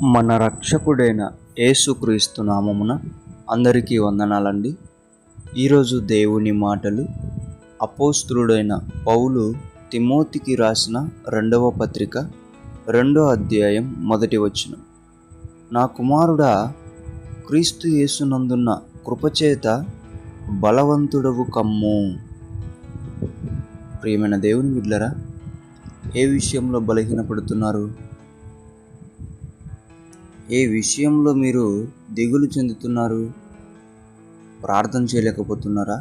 మన రక్షకుడైన యేసుక్రీస్తు నామమున అందరికీ వందనాలండి. ఈరోజు దేవుని మాటలు అపోస్తలుడైన పౌలు తిమోతికి రాసిన 2వ పత్రిక 2వ అధ్యాయం 1వ వచనం. నా కుమారుడా, క్రీస్తు యేసునందున్న కృపచేత బలవంతుడవు కమ్ము. ప్రియమైన దేవుని బిడ్డలారా, ఏ విషయంలో బలహీనపడుతున్నారు? ఏ విషయంలో మీరు దిగులు చెందుతున్నారు? ప్రార్థన చేయలేకపోతున్నారా?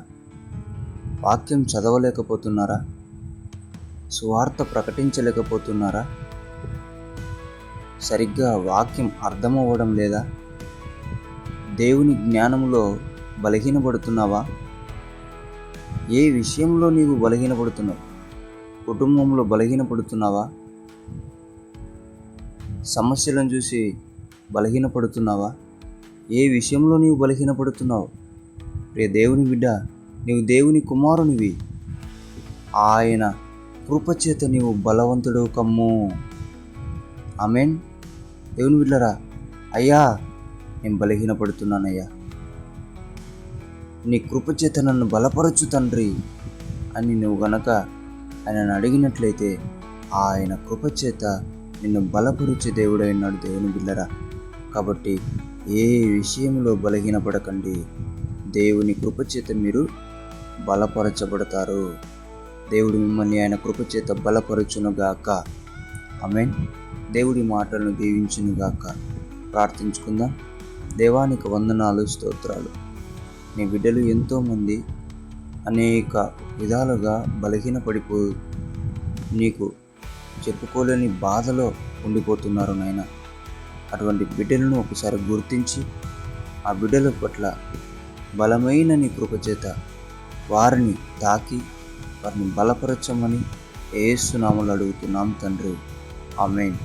వాక్యం చదవలేకపోతున్నారా? సువార్త ప్రకటించలేకపోతున్నారా? సరిగ్గా వాక్యం అర్థమవ్వడం లేదా? దేవుని జ్ఞానంలో బలహీనపడుతున్నావా? ఏ విషయంలో నీవు బలహీనపడుతున్నావు? కుటుంబంలో బలహీనపడుతున్నావా? సమస్యలను చూసి బలహీనపడుతున్నావా? ఏ విషయంలో నీవు బలహీనపడుతున్నావు? ప్రియ దేవుని బిడ్డ, నీవు దేవుని కుమారునివి. ఆయన కృపచేత నీవు బలవంతుడు కమ్ము. ఆమేన్. దేవుని బిడ్డలారా, అయ్యా నేను బలహీనపడుతున్నానయ్యా, నీ కృపచేత నన్ను బలపరచు తండ్రి అని నువ్వు గనక ఆయనను అడిగినట్లయితే ఆయన కృపచేత నిన్ను బలపరిచే దేవుడైనాడు. దేవుని బిడ్డలారా, కాబట్టి ఏ విషయంలో బలహీనపడకండి. దేవుని కృపచేత మీరు బలపరచబడతారు. దేవుడు మిమ్మల్ని ఆయన కృపచేత బలపరచునుగాక. ఆమేన్. దేవుడి మాటలను దీవించునుగాక. ప్రార్థించుకుందాం. దేవానికి వందనాలు, స్తోత్రాలు. నీ బిడ్డలు ఎంతోమంది అనేక విధాలుగా బలహీనపడిపో నీకు చెప్పుకోలేని బాధలో ఉండిపోతున్నారు నాయన. అటువంటి బిడ్డలను ఒకసారి గుర్తించి ఆ బిడ్డల పట్ల బలమైన నీ కృపచేత వారిని తాకి వారిని బలపరచమని యేసు నామములో అడుగుతున్నాం తండ్రి. ఆమేన్.